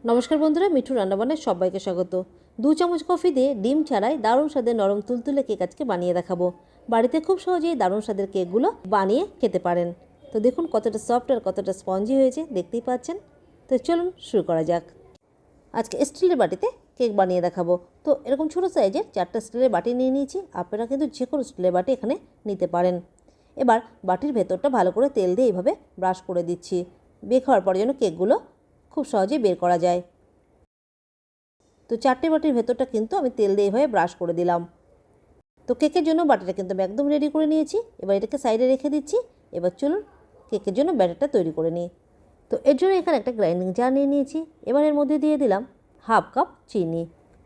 নমস্কার বন্ধুরা, মিঠু রান্নাবান্নায় সবাইকে স্বাগত। 2 চামচ কফি দিয়ে ডিম ছাড়াই দারুণ স্বাদের নরম তুলতুলে কেক আজকে বানিয়ে দেখাবো। বাড়িতে খুব সহজেই দারুণ স্বাদের কেকগুলো বানিয়ে খেতে পারেন। তো দেখুন কতটা সফট আর কতটা স্পঞ্জি হয়েছে, দেখতেই পাচ্ছেন। তো চলুন শুরু করা যাক। আজকে স্টিলের বাটিতে কেক বানিয়ে দেখাবো। তো এরকম ছোটো সাইজের 4টা স্টিলের বাটি নিয়ে নিয়েছি। আপনারা কিন্তু যে কোনো স্টিলের বাটি এখানে নিতে পারেন। এবার বাটির ভেতরটা ভালো করে তেল দিয়ে এইভাবে ব্রাশ করে দিচ্ছি। বেক হওয়ার পর যেন কেকগুলো খুব সহজেই বের করা যায়। তো 4টে বাটির ভেতরটা কিন্তু আমি তেল দিয়ে এইভাবে ব্রাশ করে দিলাম। তো কেকের জন্য বাটিটা কিন্তু আমি একদম রেডি করে নিয়েছি। এবার এটাকে সাইডে রেখে দিচ্ছি। এবার চলুন কেকের জন্য ব্যাটারটা তৈরি করে নিই। তো এর জন্য এখানে একটা গ্রাইন্ডিং জার নিয়ে নিয়েছি। এবার এর মধ্যে দিয়ে দিলাম 1/2 কাপ চিনি।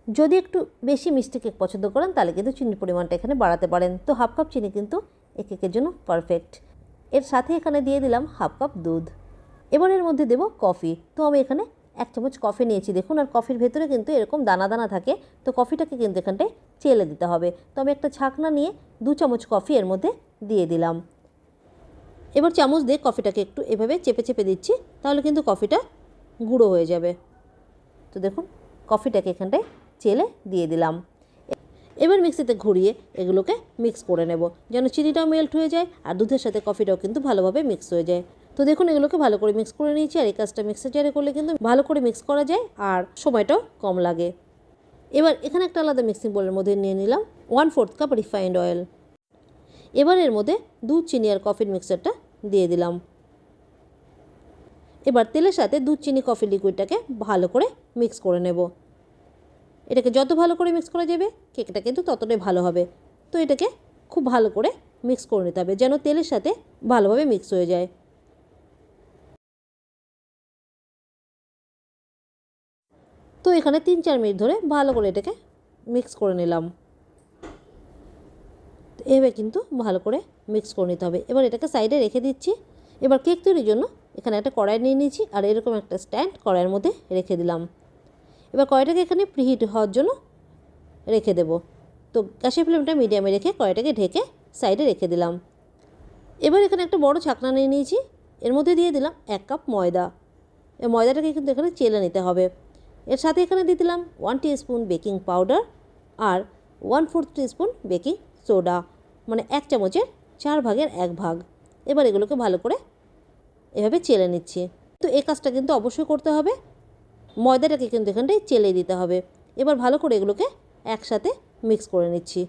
যদি একটু বেশি মিষ্টি কেক পছন্দ করেন তাহলে কিন্তু চিনির পরিমাণটা এখানে বাড়াতে পারেন। তো 1/2 কাপ চিনি কিন্তু এই কেকের জন্য পারফেক্ট। এর সাথে এখানে দিয়ে দিলাম 1/2 কাপ দুধ। এবার এর মধ্যে দেব কফি। তো আমি এখানে 1 চামচ কফি নিয়েছি দেখুন। আর কফির ভেতরে কিন্তু এরকম দানা দানা থাকে। তো কফিটাকে কিন্তু এখানটায় চেলে দিতে হবে। তো আমি একটা ছাঁকনা নিয়ে 2 চামচ কফি এর মধ্যে দিয়ে দিলাম। এবার চামচ দিয়ে কফিটাকে একটু এভাবে চেপে চেপে দিচ্ছি, তাহলে কিন্তু কফিটা গুঁড়ো হয়ে যাবে। তো দেখুন কফিটাকে এখানটায় চেলে দিয়ে দিলাম। এবার মিক্সিতে ঘুরিয়ে এগুলোকে মিক্স করে নেব, যেন চিনিটাও মেল্ট হয়ে যায় আর দুধের সাথে কফিটাও কিন্তু ভালোভাবে মিক্স হয়ে যায়। তো দেখুন এগুলোকে ভালো করে মিক্স করে নিয়েছি। আর এই কাজটা মিক্সার জারে করলে কিন্তু ভালো করে মিক্স করা যায় আর সময়টাও কম লাগে। এবার এখানে একটা আলাদা মিক্সিং বোলের মধ্যে নিয়ে নিলাম 1/4 কাপ রিফাইন্ড অয়েল। এবার এর মধ্যে দুধ, চিনি আর কফির মিক্সারটা দিয়ে দিলাম। এবার তেলের সাথে দুধ, চিনি, কফি লিকুইডটাকে ভালো করে মিক্স করে নেব। এটাকে যত ভালো করে মিক্স করা যাবে কেকটা কিন্তু ততটাই ভালো হবে। তো এটাকে খুব ভালো করে মিক্স করে নিতে হবে, যেন তেলের সাথে ভালোভাবে মিক্স হয়ে যায়। তো এখানে 3-4 মিনিট ধরে ভালো করে এটাকে মিক্স করে নিলাম। এভাবে কিন্তু ভালো করে মিক্স করে নিতে হবে। এবার এটাকে সাইডে রেখে দিচ্ছি। এবার কেক তৈরির জন্য এখানে একটা কড়াই নিয়ে নিয়েছি আর এরকম একটা স্ট্যান্ড কড়াইয়ের মধ্যে রেখে দিলাম। এবার কড়াইটাকে এখানে প্রিহিট হওয়ার জন্য রেখে দেব। তো গ্যাসের ফ্লেমটা মিডিয়ামে রেখে কড়াইটাকে ঢেকে সাইডে রেখে দিলাম। এবার এখানে একটা বড় ছাকনা নিয়ে নিয়েছি। এর মধ্যে দিয়ে দিলাম 1 কাপ ময়দা। এই ময়দাটাকে কিন্তু এখানে চেলে নিতে হবে। এর সাথে এখানে দিয়ে দিলাম 1 টিস্পুন বেকিং পাউডার আর 1/4 টিস্পুন বেকিং সোডা, মানে 1 চামচের 4 ভাগের 1 ভাগ। এবার এগুলোকে ভালো করে এভাবে চেলে নিচ্ছি। তো এই কাজটা কিন্তু অবশ্যই করতে হবে। ময়দাটাকে কিন্তু এখানটায় চেলে দিতে হবে। এবার ভালো করে এগুলোকে একসাথে মিক্স করে নিচ্ছি।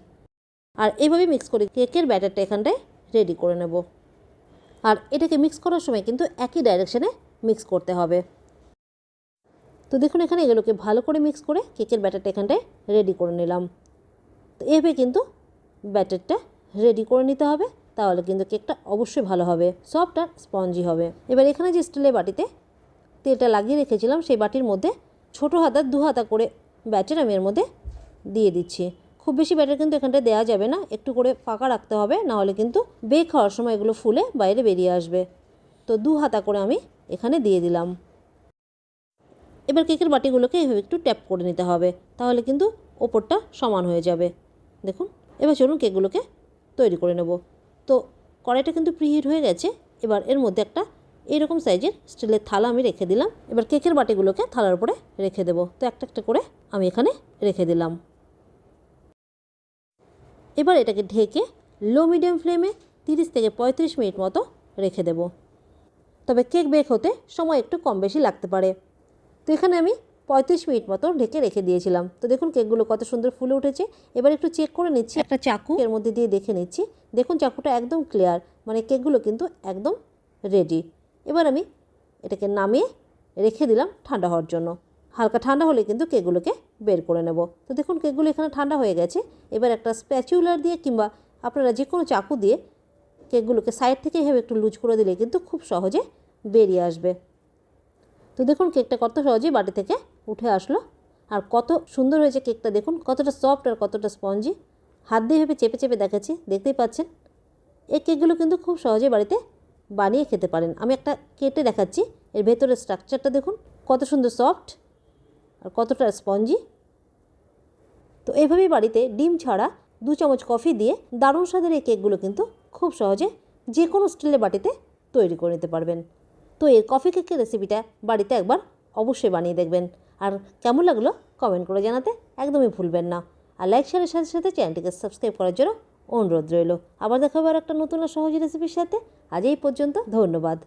আর এইভাবে মিক্স করে কেকের ব্যাটারটা এখানটায় রেডি করে নেব। আর এটাকে মিক্স করার সময় কিন্তু একই ডাইরেকশানে মিক্স করতে হবে। তো দেখুন এখানে এগুলোকে ভালো করে মিক্স করে কেকের ব্যাটারটা এখানটায় রেডি করে নিলাম। তো এভাবে কিন্তু ব্যাটারটা রেডি করে নিতে হবে, তাহলে কিন্তু কেকটা অবশ্যই ভালো হবে, সফট আর স্পঞ্জি হবে। এবার এখানে যে স্টিলের বাটিতে তেলটা লাগিয়ে রেখেছিলাম সেই বাটির মধ্যে ছোটো হাতা 2 হাতা করে ব্যাটার আমি এর মধ্যে দিয়ে দিচ্ছি। খুব বেশি ব্যাটার কিন্তু এখানটায় দেওয়া যাবে না, একটু করে ফাঁকা রাখতে হবে, নাহলে কিন্তু বেক হওয়ার সময় এগুলো ফুলে বাইরে বেরিয়ে আসবে। তো 2 হাতা করে আমি এখানে দিয়ে দিলাম। এবার কেকের বাটিগুলোকে এভাবে একটু ট্যাপ করে নিতে হবে, তাহলে কিন্তু ওপরটা সমান হয়ে যাবে। দেখুন এবার চলুন কেকগুলোকে তৈরি করে নেব। তো কড়াইটা কিন্তু প্রিহিট হয়ে গেছে। এবার এর মধ্যে একটা এইরকম সাইজের স্টিলের থালা আমি রেখে দিলাম। এবার কেকের বাটিগুলোকে থালার উপরে রেখে দেব। তো একটা একটা করে আমি এখানে রেখে দিলাম। এবার এটাকে ঢেকে লো মিডিয়াম ফ্লেমে 30 থেকে 35 মিনিট মতো রেখে দেব। তবে কেক বেক হতে সময় একটু কম বেশি লাগতে পারে। তো এখানে আমি 35 মিনিট মতো ঢেকে রেখে দিয়েছিলাম। তো দেখুন কেকগুলো কত সুন্দর ফুলে উঠেছে। এবার একটু চেক করে নিচ্ছি, একটা চাকু এর মধ্যে দিয়ে দেখে নিচ্ছি। দেখুন চাকুটা একদম ক্লিয়ার, মানে কেকগুলো কিন্তু একদম রেডি। এবার আমি এটাকে নামিয়ে রেখে দিলাম ঠান্ডা হওয়ার জন্য। হালকা ঠান্ডা হলে কিন্তু কেকগুলোকে বের করে নেব। তো দেখুন কেকগুলো এখানে ঠান্ডা হয়ে গেছে। এবার একটা স্প্যাচুলার দিয়ে কিংবা আপনারা যে কোনো চাকু দিয়ে কেকগুলোকে সাইড থেকে এভাবে একটু লুজ করে দিলে কিন্তু খুব সহজে বেরিয়ে আসবে। তো দেখুন কেকটা কত সহজেই বাটি থেকে উঠে আসলো। আর কত সুন্দর হয়েছে কেকটা, দেখুন কতটা সফট আর কতটা স্পঞ্জি। হাত দিয়ে ভেবে চেপে চেপে দেখাচ্ছি, দেখতেই পাচ্ছেন। এই কেকগুলো কিন্তু খুব সহজেই বাড়িতে বানিয়ে খেতে পারেন। আমি একটা কেটে দেখাচ্ছি। এর ভেতরের স্ট্রাকচারটা দেখুন কত সুন্দর সফট আর কতটা স্পঞ্জি। তো এইভাবেই বাড়িতে ডিম ছাড়া 2 চামচ কফি দিয়ে দারুণ স্বাদের এই কেকগুলো কিন্তু খুব সহজে যে কোনো স্টিলের বাটিতে তৈরি করে নিতে পারবেন। তো এই কফি কেকের রেসিপিটা বাড়িতে একবার অবশ্যই বানিয়ে দেখবেন। আর কেমন লাগলো কমেন্ট করে জানাতে একদমই ভুলবেন না। আর লাইক শেয়ারের সাথে সাথে চ্যানেলটিকে সাবস্ক্রাইব করার জন্য অনুরোধ রইল। আবার দেখা হবে আর একটা নতুন আর সহজ রেসিপির সাথে। আজ এই পর্যন্ত, ধন্যবাদ।